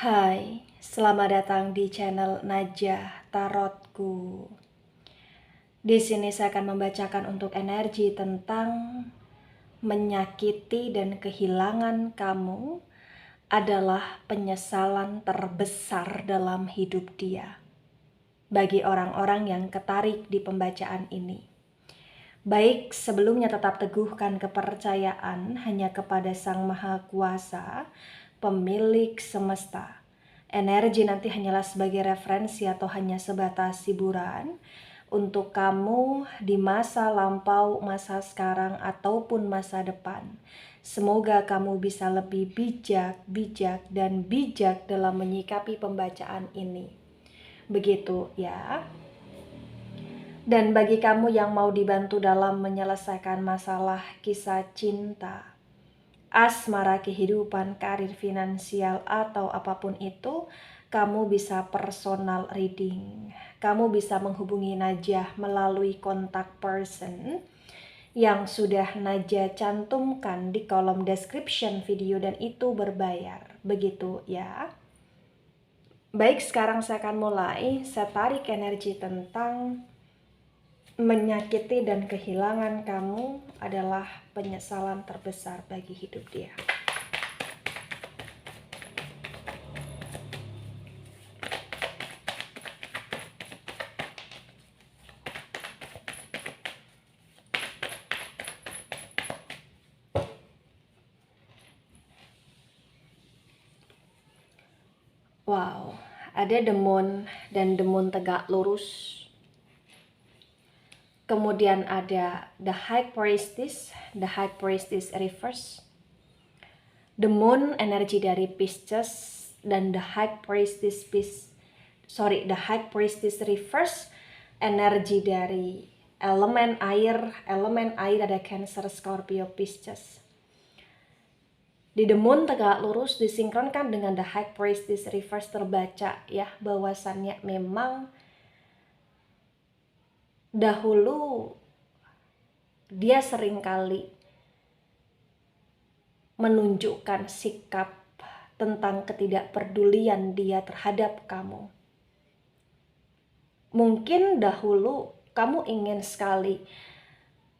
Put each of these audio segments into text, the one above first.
Hai, selamat datang di channel Najah Tarotku. Di sini saya akan membacakan untuk energi tentang menyakiti dan kehilangan kamu adalah penyesalan terbesar dalam hidup dia. Bagi orang-orang yang ketarik di pembacaan ini. Baik, sebelumnya tetap teguhkan kepercayaan hanya kepada Sang Maha Kuasa, pemilik semesta. Energi nanti hanyalah sebagai referensi atau hanya sebatas hiburan untuk kamu di masa lampau, masa sekarang, ataupun masa depan. Semoga kamu bisa lebih bijak dalam menyikapi pembacaan ini. Begitu ya. Dan bagi kamu yang mau dibantu dalam menyelesaikan masalah kisah cinta, asmara, kehidupan, karir, finansial, atau apapun itu, kamu bisa personal reading. Kamu bisa menghubungi Najah melalui kontak person yang sudah Najah cantumkan di kolom description video dan itu berbayar. Begitu ya. Baik, sekarang saya akan mulai. Saya tarik energi tentang menyakiti dan kehilangan kamu adalah penyesalan terbesar bagi hidup dia. Wow, ada the moon dan the moon tegak lurus. Kemudian ada the high priestess reverse. The moon energi dari Pisces dan the high priestess reverse energi dari elemen air ada Cancer, Scorpio, Pisces. Di the moon tegak lurus disinkronkan dengan the high priestess reverse terbaca ya bahwasannya memang dahulu dia seringkali menunjukkan sikap tentang ketidakpedulian dia terhadap kamu. Mungkin dahulu kamu ingin sekali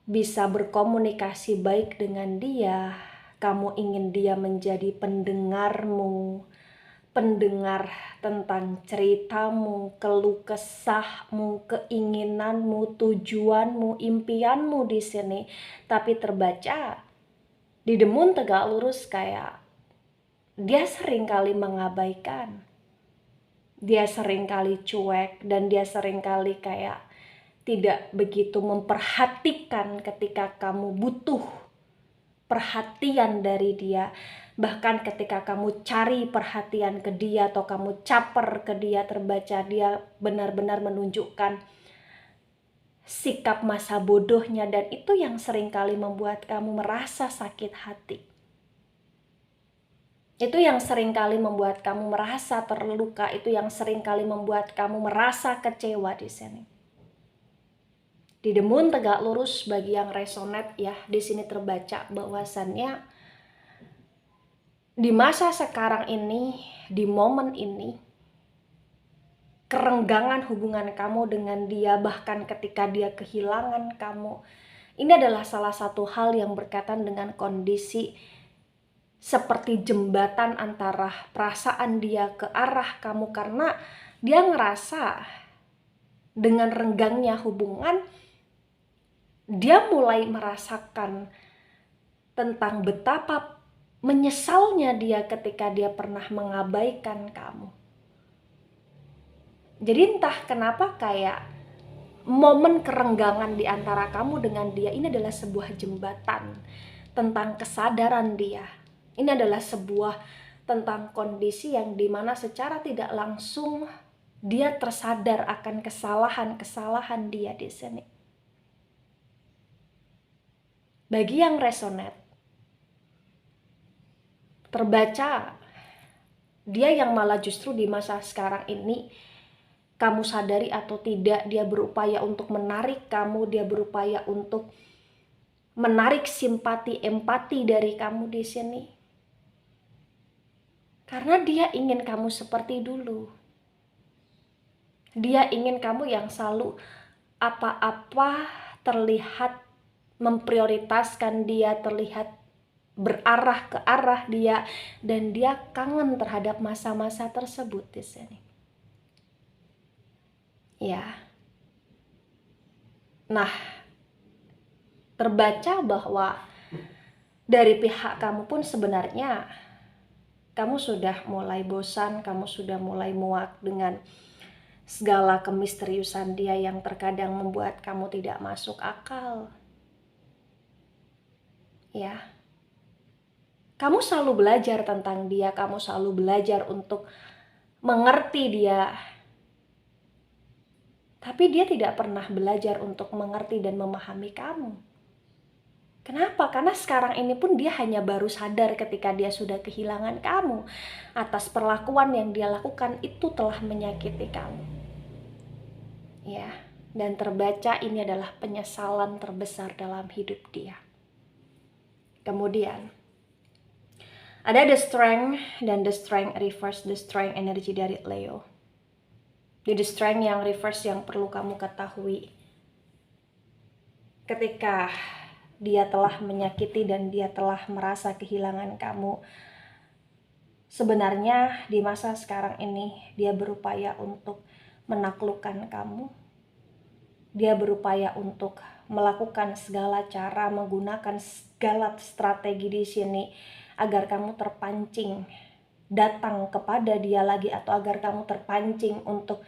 bisa berkomunikasi baik dengan dia, kamu ingin dia menjadi pendengarmu, pendengar tentang ceritamu, keluh kesahmu, keinginanmu, tujuanmu, impianmu di sini. Tapi terbaca di the moon tegak lurus kayak dia seringkali mengabaikan. Dia seringkali cuek dan dia seringkali kayak tidak begitu memperhatikan ketika kamu butuh perhatian dari dia. Bahkan ketika kamu cari perhatian ke dia atau kamu caper ke dia, terbaca dia benar-benar menunjukkan sikap masa bodohnya, dan itu yang seringkali membuat kamu merasa sakit hati. Itu yang seringkali membuat kamu merasa terluka, itu yang seringkali membuat kamu merasa kecewa di sini. Di the moon tegak lurus bagi yang resonate ya, di sini terbaca bahwasannya di masa sekarang ini, di momen ini, kerenggangan hubungan kamu dengan dia, bahkan ketika dia kehilangan kamu, ini adalah salah satu hal yang berkaitan dengan kondisi seperti jembatan antara perasaan dia ke arah kamu, karena dia ngerasa dengan renggangnya hubungan, dia mulai merasakan tentang betapa menyesalnya dia ketika dia pernah mengabaikan kamu. Jadi entah kenapa kayak momen kerenggangan di antara kamu dengan dia ini adalah sebuah jembatan tentang kesadaran dia. Ini adalah sebuah tentang kondisi yang dimana secara tidak langsung dia tersadar akan kesalahan-kesalahan dia di sini. Bagi yang resonate, terbaca dia yang malah justru di masa sekarang ini, kamu sadari atau tidak, dia berupaya untuk menarik kamu, dia berupaya untuk menarik simpati, empati dari kamu di sini. Karena dia ingin kamu seperti dulu. Dia ingin kamu yang selalu apa-apa terlihat memprioritaskan dia, terlihat berarah ke arah dia, dan dia kangen terhadap masa-masa tersebut di sini. Ya. Nah, terbaca bahwa dari pihak kamu pun sebenarnya kamu sudah mulai bosan, kamu sudah mulai muak dengan segala kemisteriusan dia yang terkadang membuat kamu tidak masuk akal. Ya. Kamu selalu belajar tentang dia, kamu selalu belajar untuk mengerti dia. Tapi dia tidak pernah belajar untuk mengerti dan memahami kamu. Kenapa? Karena sekarang ini pun dia hanya baru sadar ketika dia sudah kehilangan kamu. Atas perlakuan yang dia lakukan itu telah menyakiti kamu. Ya, dan terbaca ini adalah penyesalan terbesar dalam hidup dia. Kemudian, ada the strength, dan the strength reverse, the strength energi dari Leo. Jadi the strength yang reverse yang perlu kamu ketahui. Ketika dia telah menyakiti dan dia telah merasa kehilangan kamu, sebenarnya di masa sekarang ini dia berupaya untuk menaklukkan kamu. Dia berupaya untuk melakukan segala cara, menggunakan segala strategi di sini agar kamu terpancing datang kepada dia lagi, atau agar kamu terpancing untuk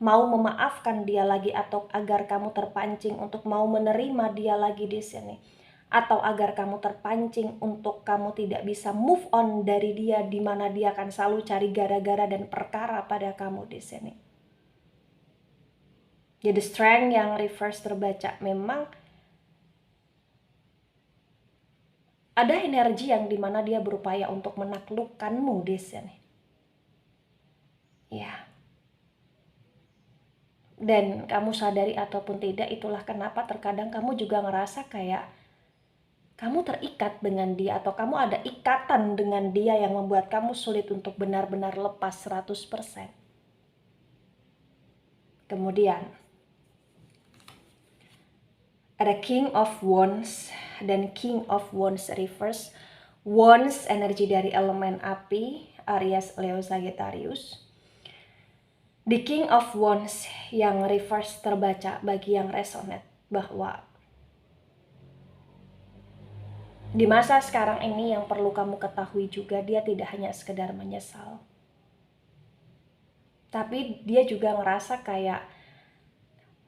mau memaafkan dia lagi, atau agar kamu terpancing untuk mau menerima dia lagi di sini, atau agar kamu terpancing untuk kamu tidak bisa move on dari dia, di mana dia akan selalu cari gara-gara dan perkara pada kamu di sini. Jadi strength yang reverse terbaca memang ada energi yang dimana dia berupaya untuk menaklukkanmu di sini. Ya. Dan kamu sadari ataupun tidak, itulah kenapa terkadang kamu juga ngerasa kayak kamu terikat dengan dia, atau kamu ada ikatan dengan dia yang membuat kamu sulit untuk benar-benar lepas 100%. Kemudian ada King of Wands dan King of Wands reverse. Wands energi dari elemen api, Aries, Leo, Sagittarius. The King of Wands yang reverse terbaca bagi yang resonate bahwa di masa sekarang ini yang perlu kamu ketahui juga, dia tidak hanya sekedar menyesal. Tapi dia juga ngerasa kayak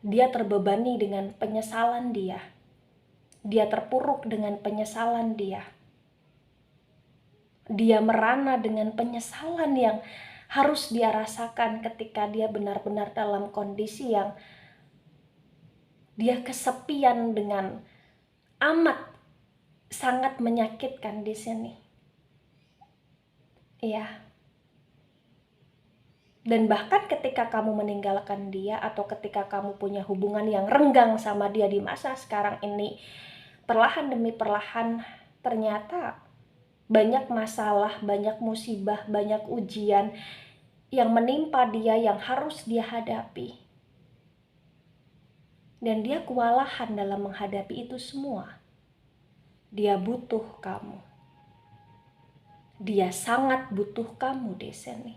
dia terbebani dengan penyesalan dia. Dia terpuruk dengan penyesalan dia. Dia merana dengan penyesalan yang harus dia rasakan ketika dia benar-benar dalam kondisi yang dia kesepian dengan amat sangat menyakitkan di sini. Iya. Dan bahkan ketika kamu meninggalkan dia, atau ketika kamu punya hubungan yang renggang sama dia di masa sekarang ini, perlahan demi perlahan ternyata banyak masalah, banyak musibah, banyak ujian yang menimpa dia yang harus dia hadapi. Dan dia kewalahan dalam menghadapi itu semua. Dia butuh kamu. Dia sangat butuh kamu di sini.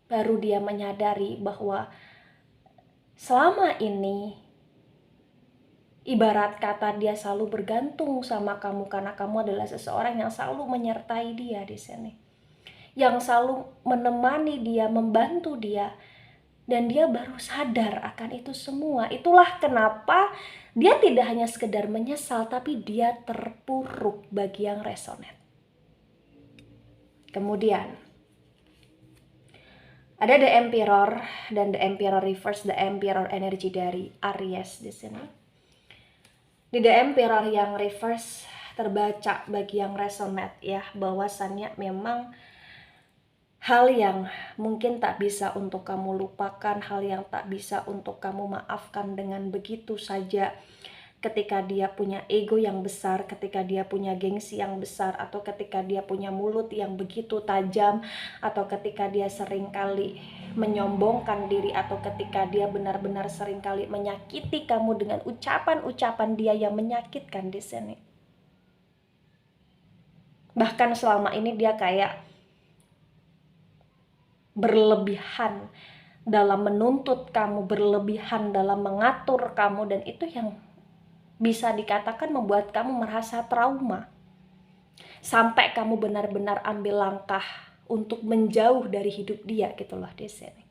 Baru dia menyadari bahwa selama ini ibarat kata dia selalu bergantung sama kamu karena kamu adalah seseorang yang selalu menyertai dia di sini. Yang selalu menemani dia, membantu dia. Dan dia baru sadar akan itu semua. Itulah kenapa dia tidak hanya sekedar menyesal, tapi dia terpuruk bagi yang resonate. Kemudian ada The Emperor dan The Emperor reverse, The Emperor energi dari Aries di sini. Di The Emperor yang reverse terbaca bagi yang resonate ya, bahwasannya memang hal yang mungkin tak bisa untuk kamu lupakan, hal yang tak bisa untuk kamu maafkan dengan begitu saja. ketika dia punya ego yang besar, ketika dia punya gengsi yang besar, atau ketika dia punya mulut yang begitu tajam, atau ketika dia seringkali menyombongkan diri, atau ketika dia benar-benar seringkali menyakiti kamu dengan ucapan-ucapan dia yang menyakitkan di sini. Bahkan selama ini dia kayak berlebihan dalam menuntut kamu, berlebihan dalam mengatur kamu, dan itu yang bisa dikatakan membuat kamu merasa trauma. Sampai kamu benar-benar ambil langkah untuk menjauh dari hidup dia gitu loh di sini.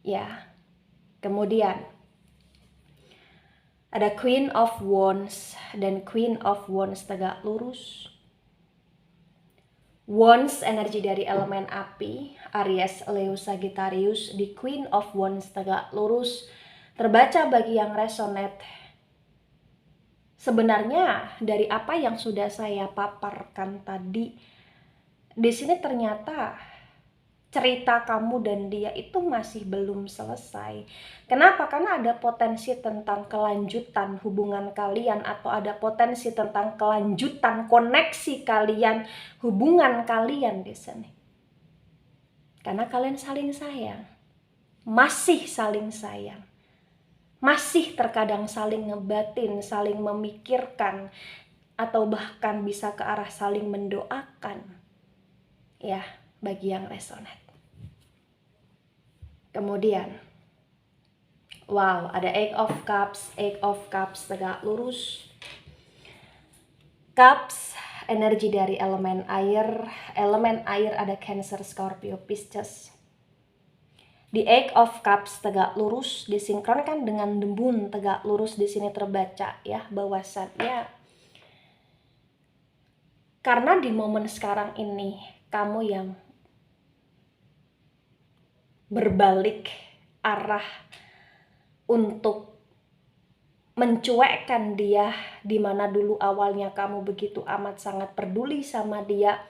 Ya. Kemudian ada Queen of Wands dan Queen of Wands tegak lurus. Wands energi dari elemen api, Aries, Leo, Sagittarius. Di Queen of Wands tegak lurus terbaca bagi yang resonate. Sebenarnya dari apa yang sudah saya paparkan tadi, di sini ternyata cerita kamu dan dia itu masih belum selesai. Kenapa? Karena ada potensi tentang kelanjutan hubungan kalian, atau ada potensi tentang kelanjutan koneksi kalian, hubungan kalian di sini. Karena kalian saling sayang, masih saling sayang, masih terkadang saling ngebatin, saling memikirkan, atau bahkan bisa ke arah saling mendoakan. Ya, bagi yang resonate. Kemudian, wow, ada Eight of Cups tegak lurus. Cups, energi dari elemen air ada Cancer, Scorpio, Pisces. Di Eight of Cups tegak lurus disinkronkan dengan The Moon tegak lurus, di sini terbaca ya bahwasannya karena di momen sekarang ini kamu yang berbalik arah untuk mencuekkan dia, di mana dulu awalnya kamu begitu amat sangat peduli sama dia,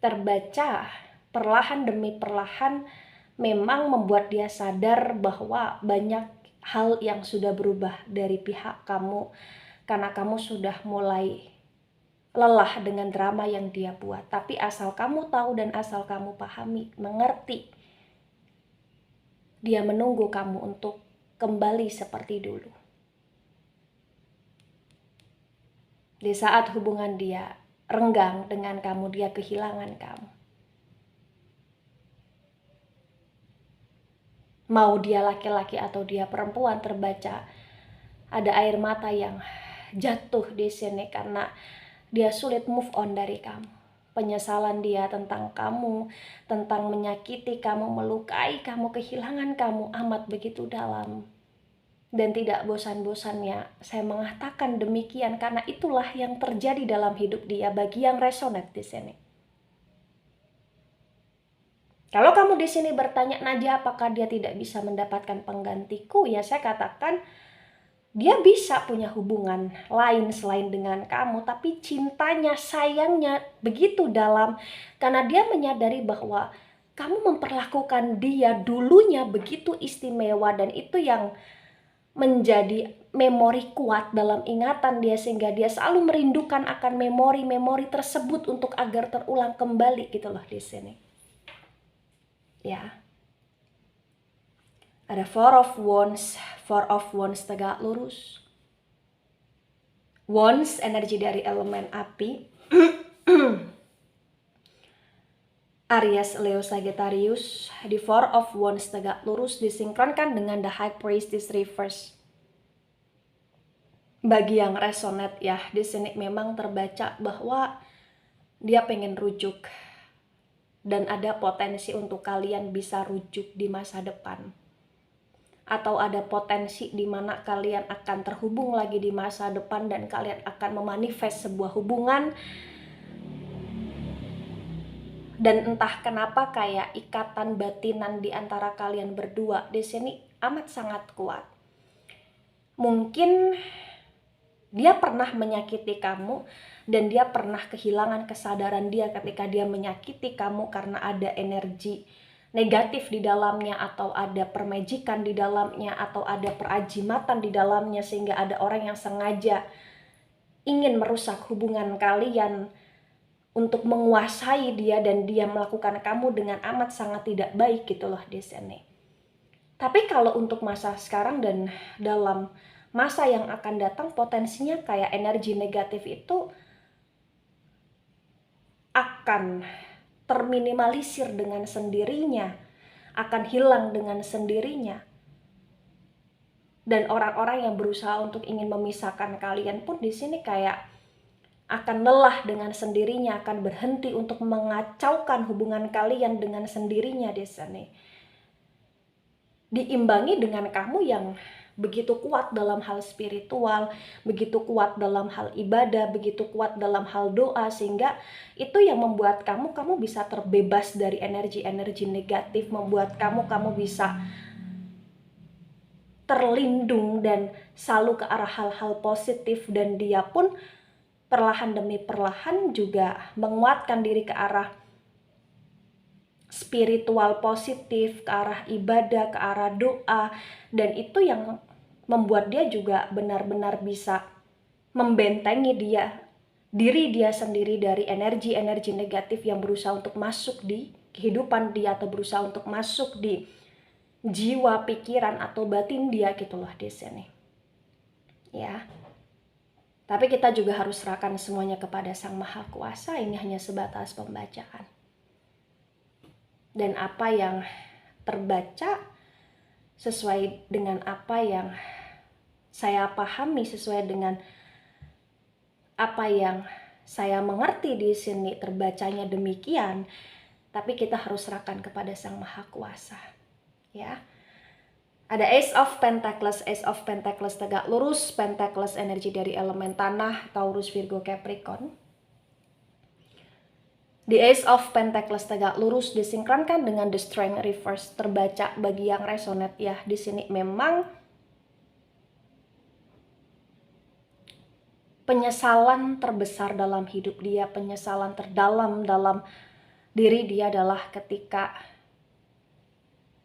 terbaca perlahan demi perlahan memang membuat dia sadar bahwa banyak hal yang sudah berubah dari pihak kamu, karena kamu sudah mulai lelah dengan drama yang dia buat. Tapi asal kamu tahu dan asal kamu pahami, mengerti, dia menunggu kamu untuk kembali seperti dulu. Di saat hubungan dia renggang dengan kamu, dia kehilangan kamu. Mau dia laki-laki atau dia perempuan, terbaca ada air mata yang jatuh di sini karena dia sulit move on dari kamu. Penyesalan dia tentang kamu, tentang menyakiti kamu, melukai kamu, kehilangan kamu amat begitu dalam. Dan tidak bosan-bosannya saya mengatakan demikian, karena itulah yang terjadi dalam hidup dia bagi yang resonate di sini. Kalau kamu di sini bertanya, Nadia, apakah dia tidak bisa mendapatkan penggantiku? Ya, saya katakan dia bisa punya hubungan lain selain dengan kamu, tapi cintanya, sayangnya begitu dalam karena dia menyadari bahwa kamu memperlakukan dia dulunya begitu istimewa, dan itu yang menjadi memori kuat dalam ingatan dia, sehingga dia selalu merindukan akan memori-memori tersebut untuk agar terulang kembali gitu loh di sini. Ya. Ada Four of Wands tegak lurus. Wands energi dari elemen api. Aries, Leo, Sagittarius. Di Four of Wands tegak lurus disinkronkan dengan The High Priestess reverse. Bagi yang resonate ya, di sini memang terbaca bahwa dia pengen rujuk dan ada potensi untuk kalian bisa rujuk di masa depan. Atau ada potensi di mana kalian akan terhubung lagi di masa depan dan kalian akan memanifest sebuah hubungan. Dan entah kenapa kayak ikatan batinan di antara kalian berdua di sini amat sangat kuat. Mungkin dia pernah menyakiti kamu dan dia pernah kehilangan kesadaran dia ketika dia menyakiti kamu karena ada energi negatif di dalamnya, atau ada permajikan di dalamnya, atau ada perajimatan di dalamnya, sehingga ada orang yang sengaja ingin merusak hubungan kalian untuk menguasai dia, dan dia melakukan kamu dengan amat sangat tidak baik gitu loh di sini. Tapi kalau untuk masa sekarang dan dalam masa yang akan datang, potensinya kayak energi negatif itu akan terminimalisir dengan sendirinya, akan hilang dengan sendirinya. Dan orang-orang yang berusaha untuk ingin memisahkan kalian pun di sini kayak akan lelah dengan sendirinya, akan berhenti untuk mengacaukan hubungan kalian dengan sendirinya di sini. Diimbangi dengan kamu yang begitu kuat dalam hal spiritual, begitu kuat dalam hal ibadah, begitu kuat dalam hal doa, sehingga itu yang membuat kamu bisa terbebas dari energi-energi negatif, membuat kamu bisa terlindung dan selalu ke arah hal-hal positif. Dan dia pun perlahan demi perlahan juga menguatkan diri ke arah spiritual positif, ke arah ibadah, ke arah doa. Dan itu yang membuat dia juga benar-benar bisa membentengi diri dia sendiri dari energi-energi negatif yang berusaha untuk masuk di kehidupan dia, atau berusaha untuk masuk di jiwa, pikiran, atau batin dia gitu loh di sini. Ya. Tapi kita juga harus serahkan semuanya kepada Sang Maha Kuasa. Ini hanya sebatas pembacaan. Dan apa yang terbaca sesuai dengan apa yang saya pahami, sesuai dengan apa yang saya mengerti di sini, terbacanya demikian. Tapi kita harus serahkan kepada Sang Maha Kuasa. Ya. Ada Ace of Pentacles. Ace of Pentacles tegak lurus, Pentacles energi dari elemen tanah, Taurus, Virgo, Capricorn. The Ace of Pentacles tegak lurus disinkronkan dengan The Strength reverse, terbaca bagi yang resonate ya. Di sini memang penyesalan terbesar dalam hidup dia, penyesalan terdalam dalam diri dia adalah ketika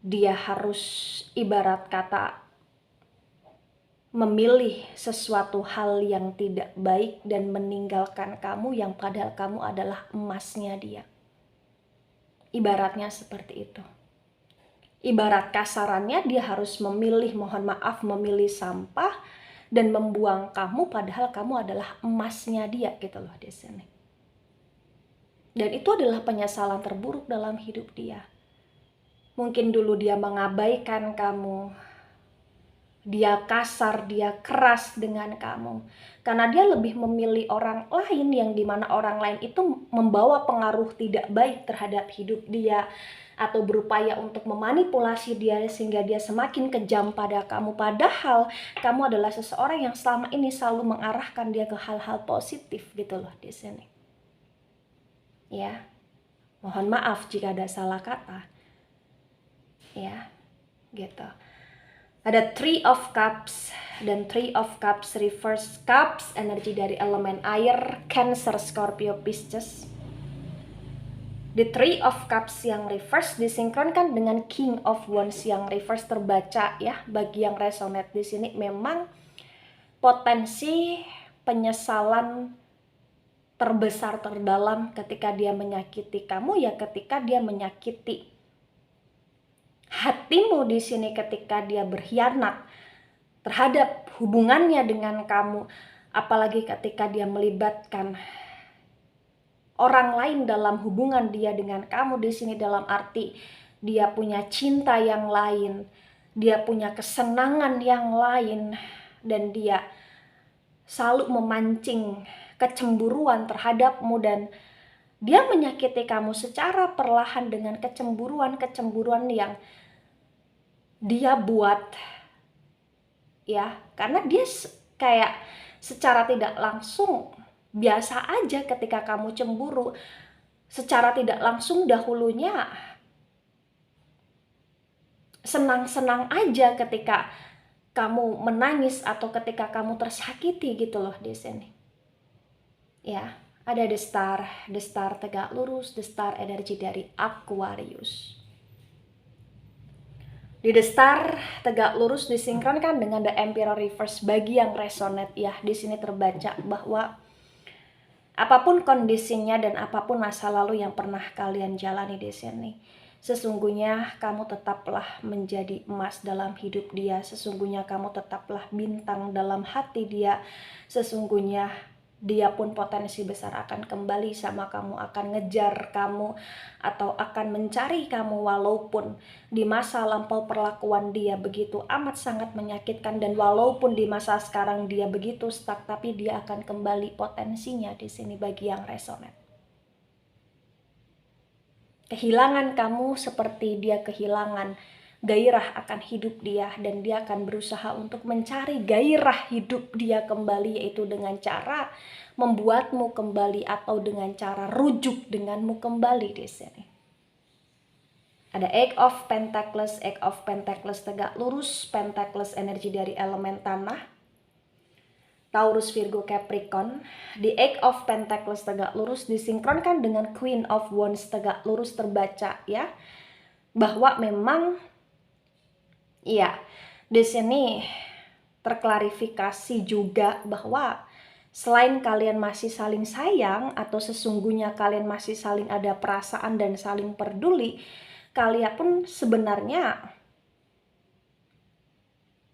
dia harus ibarat kata memilih sesuatu hal yang tidak baik dan meninggalkan kamu yang padahal kamu adalah emasnya dia. Ibaratnya seperti itu. Ibarat kasarannya dia harus memilih, mohon maaf, memilih sampah dan membuang kamu padahal kamu adalah emasnya dia gitu loh di sini. Dan itu adalah penyesalan terburuk dalam hidup dia. Mungkin dulu dia mengabaikan kamu, dia kasar, dia keras dengan kamu. Karena dia lebih memilih orang lain yang dimana orang lain itu membawa pengaruh tidak baik terhadap hidup dia. Atau berupaya untuk memanipulasi dia sehingga dia semakin kejam pada kamu. Padahal kamu adalah seseorang yang selama ini selalu mengarahkan dia ke hal-hal positif gitu loh di sini. Ya, mohon maaf jika ada salah kata. Ya, gitu. Ada Three of Cups dan Three of Cups reverse. Cups energi dari elemen air, Cancer, Scorpio, Pisces. The Three of Cups yang reverse disinkronkan dengan King of Wands yang reverse, terbaca ya bagi yang resonate di sini. Memang potensi penyesalan terbesar terdalam ketika dia menyakiti kamu ya ketika dia menyakiti hatimu di sini, ketika dia berkhianat terhadap hubungannya dengan kamu, apalagi ketika dia melibatkan orang lain dalam hubungan dia dengan kamu di sini, dalam arti dia punya cinta yang lain, dia punya kesenangan yang lain, dan dia selalu memancing kecemburuan terhadapmu, dan dia menyakiti kamu secara perlahan dengan kecemburuan yang dia buat ya, karena dia kayak secara tidak langsung biasa aja ketika kamu cemburu, secara tidak langsung dahulunya senang-senang aja ketika kamu menangis atau ketika kamu tersakiti gitu loh di sini. Ya, ada The Star tegak lurus, The Star energi dari Aquarius. Di The Star tegak lurus disinkronkan dengan The Emperor Reverse. Bagi yang resonate ya, di sini terbaca bahwa apapun kondisinya dan apapun masa lalu yang pernah kalian jalani di sini, sesungguhnya kamu tetaplah menjadi emas dalam hidup dia. Sesungguhnya kamu tetaplah bintang dalam hati dia. Sesungguhnya dia pun potensi besar akan kembali sama kamu, akan ngejar kamu, atau akan mencari kamu, walaupun di masa lampau perlakuan dia begitu amat sangat menyakitkan, dan walaupun di masa sekarang dia begitu stuck, tapi dia akan kembali potensinya di sini bagi yang resonate. Kehilangan kamu seperti dia kehilangan gairah akan hidup dia, dan dia akan berusaha untuk mencari gairah hidup dia kembali, yaitu dengan cara membuatmu kembali atau dengan cara rujuk denganmu kembali di sini. Ada Eight of Pentacles tegak lurus, Pentacles energi dari elemen tanah, Taurus, Virgo, Capricorn. Di Eight of Pentacles tegak lurus disinkronkan dengan Queen of Wands tegak lurus, terbaca ya bahwa memang iya, di sini terklarifikasi juga bahwa selain kalian masih saling sayang atau sesungguhnya kalian masih saling ada perasaan dan saling peduli, kalian pun sebenarnya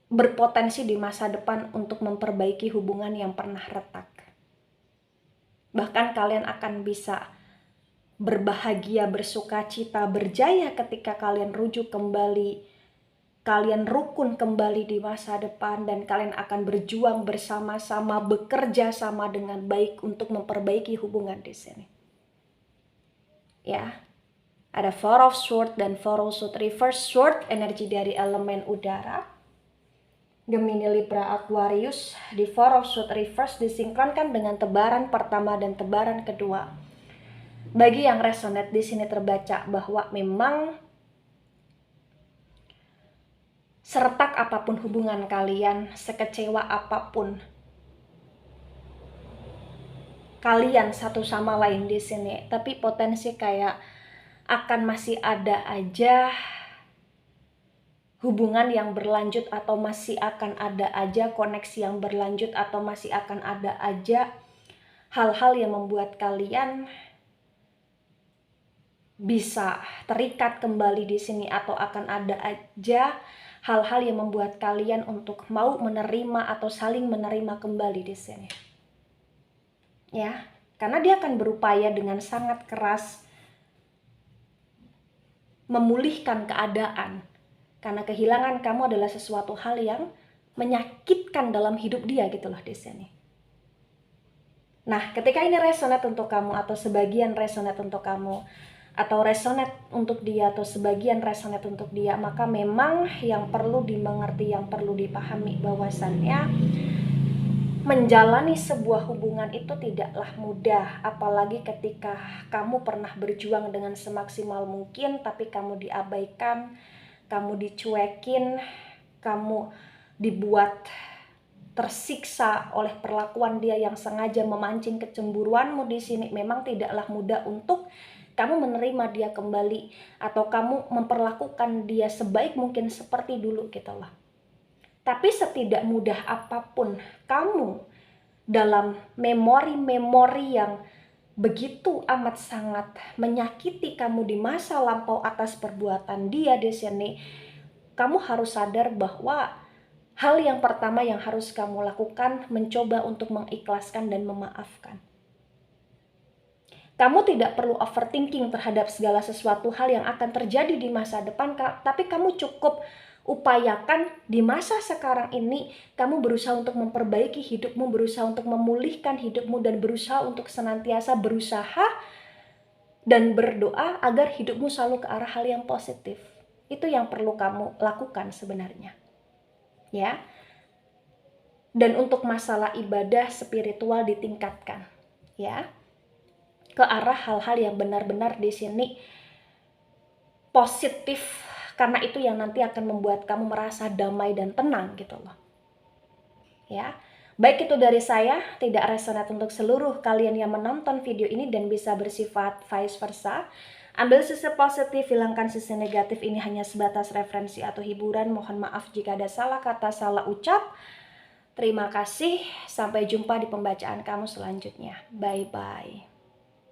berpotensi di masa depan untuk memperbaiki hubungan yang pernah retak. Bahkan kalian akan bisa berbahagia, bersuka cita, berjaya ketika kalian rujuk kembali, kalian rukun kembali di masa depan, dan kalian akan berjuang bersama-sama, bekerja sama dengan baik untuk memperbaiki hubungan di sini. Ya, ada Four of Swords dan Four of Swords Reverse. Sword energi dari elemen udara, Gemini, Libra, Aquarius. Di Four of Swords Reverse disinkronkan dengan tebaran pertama dan tebaran kedua. Bagi yang resonate di sini terbaca bahwa memang seretak apapun hubungan kalian, sekecewa apapun kalian satu sama lain di sini, tapi potensi kayak akan masih ada aja hubungan yang berlanjut, atau masih akan ada aja koneksi yang berlanjut, atau masih akan ada aja hal-hal yang membuat kalian bisa terikat kembali di sini, atau akan ada aja hal-hal yang membuat kalian untuk mau menerima atau saling menerima kembali di sini. Ya, karena dia akan berupaya dengan sangat keras memulihkan keadaan. Karena kehilangan kamu adalah sesuatu hal yang menyakitkan dalam hidup dia gitu loh di sini. Nah, ketika ini resonate untuk kamu, atau sebagian resonate untuk kamu, atau resonate untuk dia, atau sebagian resonate untuk dia, maka memang yang perlu dimengerti, yang perlu dipahami bahwasannya menjalani sebuah hubungan itu tidaklah mudah, apalagi ketika kamu pernah berjuang dengan semaksimal mungkin, tapi kamu diabaikan, kamu dicuekin, kamu dibuat tersiksa oleh perlakuan dia yang sengaja memancing kecemburuanmu di sini. Memang tidaklah mudah untuk kamu menerima dia kembali, atau kamu memperlakukan dia sebaik mungkin seperti dulu gitu loh. Tapi setidak mudah apapun kamu dalam memori-memori yang begitu amat sangat menyakiti kamu di masa lampau atas perbuatan dia di sini, kamu harus sadar bahwa hal yang pertama yang harus kamu lakukan mencoba untuk mengikhlaskan dan memaafkan. Kamu tidak perlu overthinking terhadap segala sesuatu hal yang akan terjadi di masa depan, tapi kamu cukup upayakan di masa sekarang ini, kamu berusaha untuk memperbaiki hidupmu, berusaha untuk memulihkan hidupmu, dan berusaha untuk senantiasa berusaha dan berdoa agar hidupmu selalu ke arah hal yang positif. Itu yang perlu kamu lakukan sebenarnya. Ya. Dan untuk masalah ibadah spiritual ditingkatkan, ya, ke arah hal-hal yang benar-benar di sini positif, karena itu yang nanti akan membuat kamu merasa damai dan tenang gitu loh. Ya, Baik itu dari saya, tidak resonate untuk seluruh kalian yang menonton video ini dan bisa bersifat vice versa. Ambil sisi positif, hilangkan sisi negatif. Ini hanya sebatas referensi atau hiburan. Mohon maaf jika ada salah kata, salah ucap. Terima kasih, sampai jumpa di pembacaan kamu selanjutnya. Bye-bye.